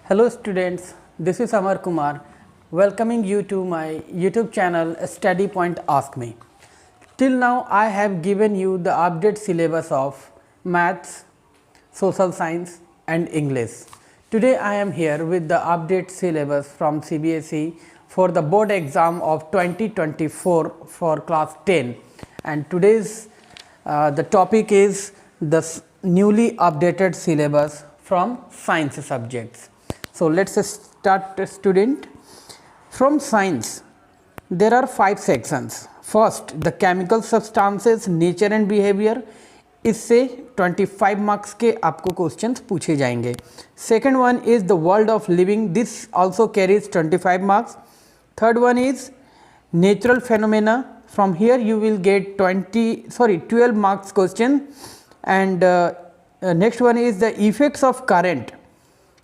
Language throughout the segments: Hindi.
Hello students, this is Amar Kumar welcoming you to my YouTube channel Study Point Ask Me. Till now I have given you the update syllabus of Maths, Social Science and English. Today I am here with the update syllabus from CBSE for the board exam of 2024 for class 10, and today's the topic is the newly updated syllabus from science subjects. So let's start, student. From science there are 5 sections. First, the chemical substances, nature and behavior. इससे 25 मार्क्स के आपको क्वेश्चंस पूछे जाएंगे. Second one is the world of living. This also carries 25 marks. Third one is natural phenomena. From here you will get 12 marks question. And next one is the effects of current.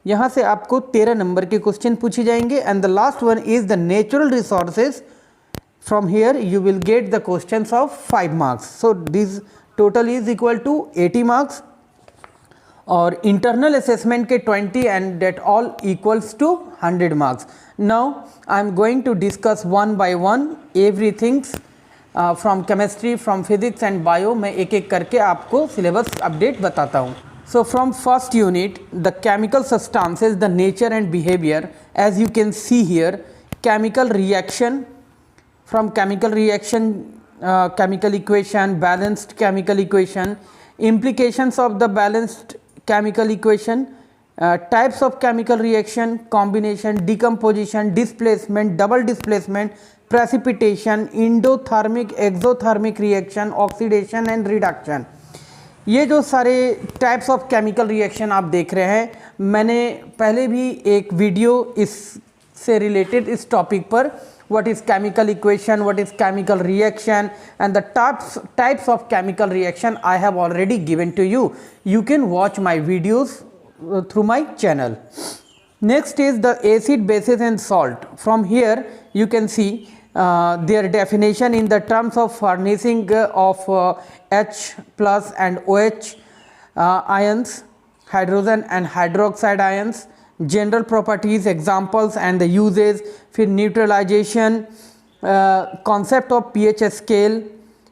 यहाँ से आपको 13 नंबर के क्वेश्चन पूछे जाएंगे. And the last one is the natural resources. From here you will get the questions of 5 marks. So this total is equal to 80 marks. और इंटरनल असेसमेंट के 20 and that all equals to 100 marks. Now I am going to discuss one by one everythings from chemistry, from physics and bio. मैं एक एक करके आपको सिलेबस अपडेट बताता हूँ. So from first unit, the chemical substances, the nature and behavior. As you can see here, chemical reaction. From chemical reaction, chemical equation, balanced chemical equation, implications of the balanced chemical equation, types of chemical reaction, combination, decomposition, displacement, double displacement, precipitation, endothermic, exothermic reaction, oxidation and reduction. ये जो सारे टाइप्स ऑफ केमिकल रिएक्शन आप देख रहे हैं, मैंने पहले भी एक वीडियो इससे रिलेटेड इस टॉपिक पर, what is chemical equation, what is chemical reaction and the types of chemical reaction I have already given to you. You can watch my videos through my channel. Next is the acid, bases and salt. From here you can see their definition in the terms of furnishing of H plus and OH ions, hydrogen and hydroxide ions, general properties, examples and the uses. फिर neutralization, concept of pH scale,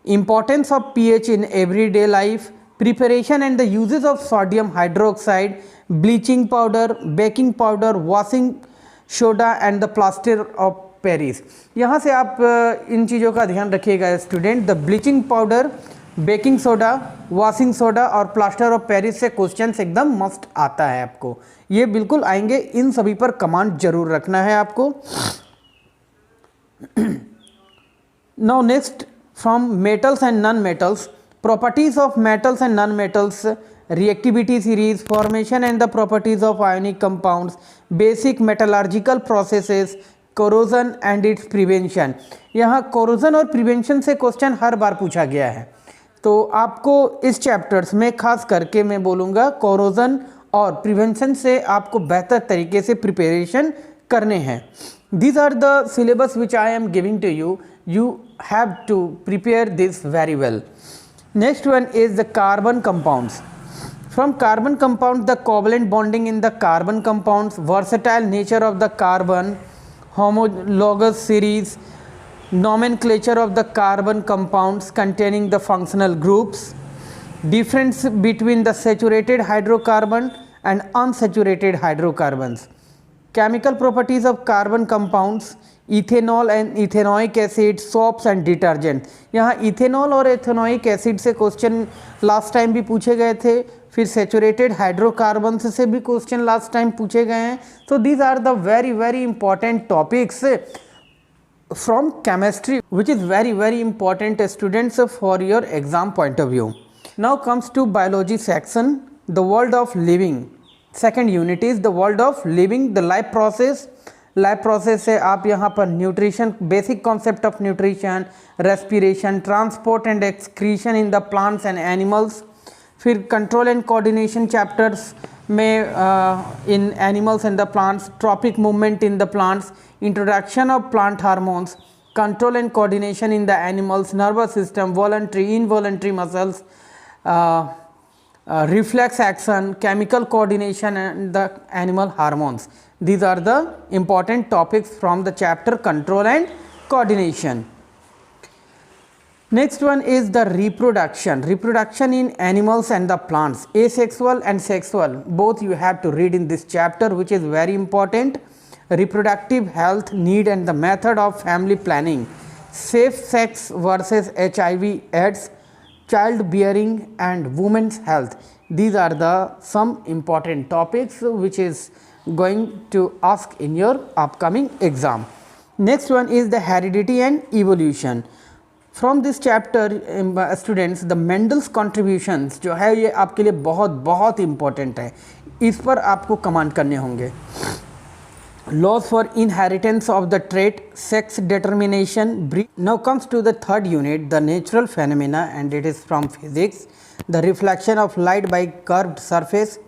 importance of pH in everyday life, preparation and the uses of sodium hydroxide, bleaching powder, baking powder, washing soda and the plaster of Paris. यहाँ से आप इन चीज़ों का ध्यान रखिएगा student. The bleaching powder, baking soda, washing soda और प्लास्टर ऑफ पेरिस से क्वेश्चंस एकदम मस्ट आता है आपको. ये बिल्कुल आएंगे. इन सभी पर कमांड जरूर रखना है आपको. Now next, from metals and non metals, properties of metals and non metals, reactivity series, formation and the properties of ionic compounds, basic metallurgical processes, corrosion and it's prevention. यहाँ कोरोजन और प्रिवेंशन से क्वेश्चन हर बार पूछा गया है, तो आपको इस चैप्टर्स में खास करके मैं बोलूँगा कोरोजन और प्रिवेंशन से आपको बेहतर तरीके से प्रिपरेशन करने हैं. These are the syllabus which I am giving to you. You have to prepare this very well. Next one is the carbon compounds. From carbon compound, the covalent bonding in the carbon compounds, versatile nature of the carbon, homologous series, nomenclature of the carbon compounds containing the functional groups, difference between the saturated hydrocarbon and unsaturated hydrocarbons, chemical properties of carbon compounds, ethanol and ethanoic acid, soaps and detergent. यहाँ इथेनॉल और एथेनोइक एसिड से क्वेश्चन लास्ट टाइम भी पूछे गए थे. फिर सेचुरेटेड हाइड्रोकार्बन से भी क्वेश्चन लास्ट टाइम पूछे गए हैं. So these are the very very important topics from chemistry which is very very important students for your exam point of view. Now comes to biology section, the world of living. Second unit is the world of living, the life process. Life process से आप यहाँ पर nutrition, basic concept of nutrition, respiration, transport and excretion in the plants and animals. फिर कंट्रोल एंड कोऑर्डिनेशन चैप्टर्स में in animals and the plants, tropic movement in the plants, introduction of plant hormones, control and coordination in the animals, nervous system, voluntary, involuntary muscles, reflex action, chemical coordination and the animal hormones. These are the important topics from the chapter control and coordination. Next one is the reproduction. Reproduction in animals and the plants, asexual and sexual, both you have to read in this chapter, which is very important. Reproductive health need and the method of family planning, safe sex versus HIV AIDS, childbearing and women's health. These are the some important topics which is going to ask in your upcoming exam. Next one is the heredity and evolution. From this chapter students the Mendel's contributions जो है ये आपके लिए बहुत बहुत इम्पॉर्टेंट है, इस पर आपको कमांड करने होंगे. Laws for inheritance of the trait, sex determination. Now comes to the third unit, the natural phenomena, and it is from physics. The reflection of light by curved surface,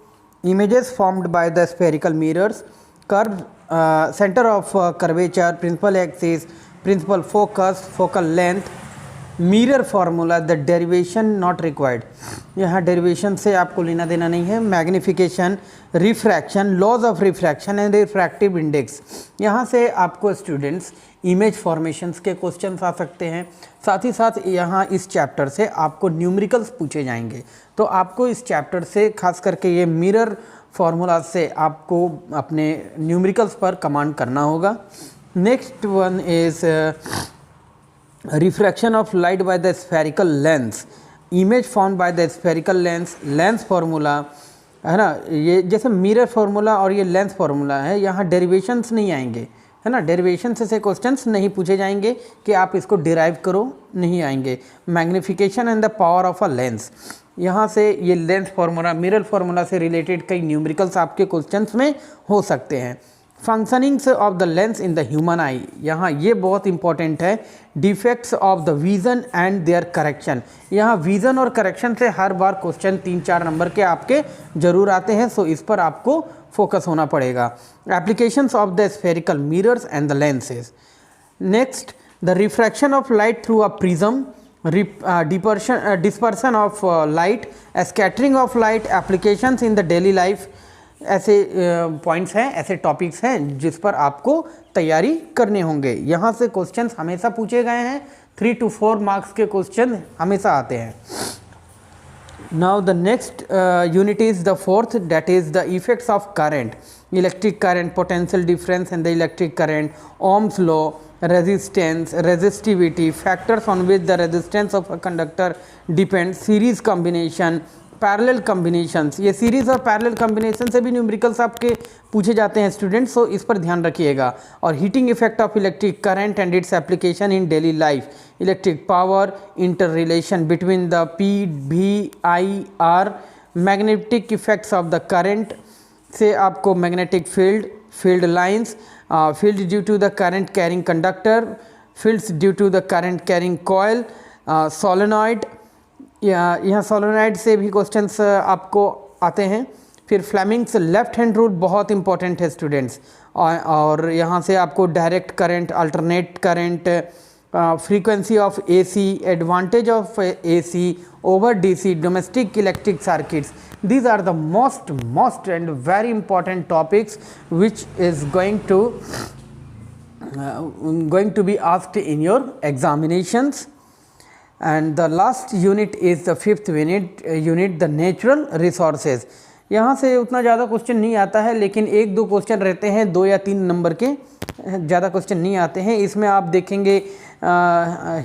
images formed by the spherical mirrors, curve, center of curvature, principal axis, principal focus, focal length, mirror formula, the derivation not required. यहाँ डेरिवेशन से आपको लेना देना नहीं है. Magnification, refraction, laws of refraction and refractive index. यहाँ से आपको स्टूडेंट्स इमेज फॉर्मेशंस के क्वेश्चंस आ सकते हैं. साथ ही साथ यहाँ इस चैप्टर से आपको न्यूमेरिकल्स पूछे जाएंगे. तो आपको इस चैप्टर से खास करके ये मिरर फार्मूला से आपको अपने न्यूमेरिकल्स पर कमांड करना होगा. Next one is refraction of light by the spherical lens, image formed by the spherical lens, lens formula है ना. ये जैसे मिरर फार्मूला और ये लेंस फार्मूला है, यहाँ डेरिवेशंस नहीं आएंगे, है ना. डेरिवेशन से क्वेश्चंस नहीं पूछे जाएंगे कि आप इसको डिराइव करो, नहीं आएंगे. Magnification and the power of a lens, यहाँ से ये लेंस फार्मूला, मिरर फार्मूला से रिलेटेड कई न्यूमेरिकल्स आपके क्वेश्चंस में हो सकते हैं. Functionings of the lens in the human eye, यहाँ ये बहुत इंपॉर्टेंट है. Defects of the vision and their correction, यहाँ विज़न और करेक्शन से हर बार क्वेश्चन 3-4 नंबर के आपके ज़रूर आते हैं. सो इस पर आपको फोकस होना पड़ेगा. Applications of the spherical mirrors and the lenses. Next, the refraction of light through a prism, dispersion of light, scattering of light, applications in the daily life. ऐसे पॉइंट्स हैं, ऐसे टॉपिक्स हैं जिस पर आपको तैयारी करने होंगे. यहाँ से क्वेश्चंस हमेशा पूछे गए हैं. 3 to 4 मार्क्स के क्वेश्चन हमेशा आते हैं. Now the next unit is the fourth, that is the effects of current, electric current, potential difference in the electric current, Ohm's law, resistance, resistivity, factors on which the resistance of a conductor depends, series combination, parallel combinations. ये सीरीज़ और पैरेलल कम्बिनेशन से भी न्यूमेरिकल्स आपके पूछे जाते हैं स्टूडेंट्स, सो इस पर ध्यान रखिएगा. और heating effect of electric current and its application in daily life, electric power, interrelation between the P V I R, magnetic effects of the current से आपको magnetic field, field lines, field due to the current carrying conductor, fields due to the current carrying coil, solenoid. यहाँ सोलेनॉइड से भी क्वेश्चंस आपको आते हैं. फिर फ्लेमिंग्स लेफ्ट हैंड रूल बहुत इंपॉर्टेंट है स्टूडेंट्स. और यहाँ से आपको direct current, alternate current, frequency of AC, advantage of AC over DC, domestic electric circuits. these are the most and very important topics which is going to be asked in your examinations. And the last unit is the fifth unit, the natural resources. यहाँ से उतना ज़्यादा क्वेश्चन नहीं आता है, लेकिन 1-2 क्वेश्चन रहते हैं, 2 या 3 नंबर के, ज़्यादा क्वेश्चन नहीं आते हैं. इसमें आप देखेंगे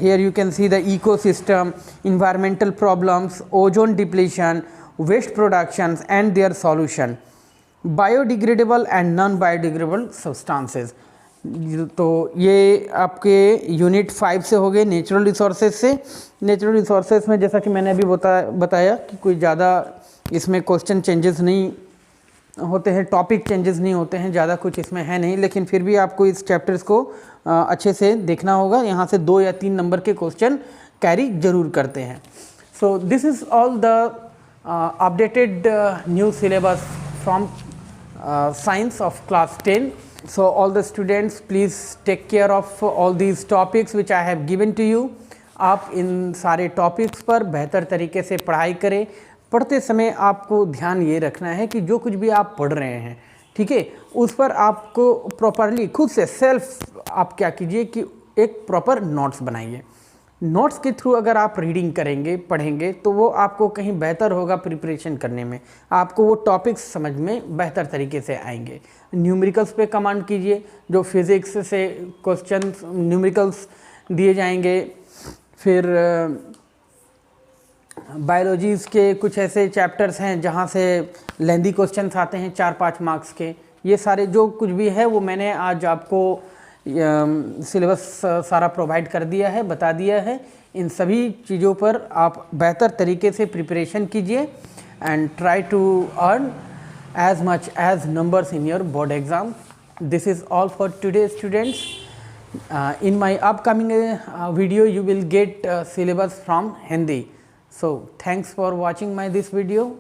here you can see the ecosystem, environmental problems, ozone depletion, waste productions and their solution, biodegradable and non biodegradable substances. तो ये आपके यूनिट 5 से हो गए नेचुरल रिसोर्सेज से. नेचुरल रिसोर्सेज में जैसा कि मैंने अभी बताया कि कोई ज़्यादा इसमें क्वेश्चन चेंजेस नहीं होते हैं, टॉपिक चेंजेस नहीं होते हैं, ज़्यादा कुछ इसमें है नहीं, लेकिन फिर भी आपको इस चैप्टर्स को अच्छे से देखना होगा. यहाँ से 2 या 3 नंबर के क्वेश्चन कैरी जरूर करते हैं. So this is all the updated new syllabus from science of class 10. So all the students please take care of all these topics which I have given to you. आप इन सारे टॉपिक्स पर बेहतर तरीके से पढ़ाई करें, पढ़ते समय आपको ध्यान ये रखना है कि जो कुछ भी आप पढ़ रहे हैं, ठीक है, उस पर आपको प्रॉपरली खुद से सेल्फ आप क्या कीजिए कि एक प्रॉपर नोट्स बनाइए। नोट्स के थ्रू अगर आप रीडिंग करेंगे, पढ़ेंगे, तो वो आपको कहीं बेहतर होगा प्रिपरेशन करने में, आपको वो टॉपिक्स समझ में बेहतर तरीके से आएंगे। न्यूमेरिकल्स पे कमांड कीजिए, जो फिज़िक्स से क्वेश्चन न्यूमेरिकल्स दिए जाएंगे। फिर बायोलॉजीज़ के कुछ ऐसे चैप्टर्स हैं जहाँ से लेंदी क्वेश्चंस आते हैं 4-5 मार्क्स के। ये सारे जो कुछ भी है वो मैंने आज आपको सिलेबस सारा प्रोवाइड कर दिया है, बता दिया है। इन सभी चीज़ों पर आप बेहतर तरीके से प्रिपरेशन कीजिए and try to earn as much as numbers in your board exam. This is all for today, students. In my upcoming video you will get syllabus from Hindi. So thanks for watching this video.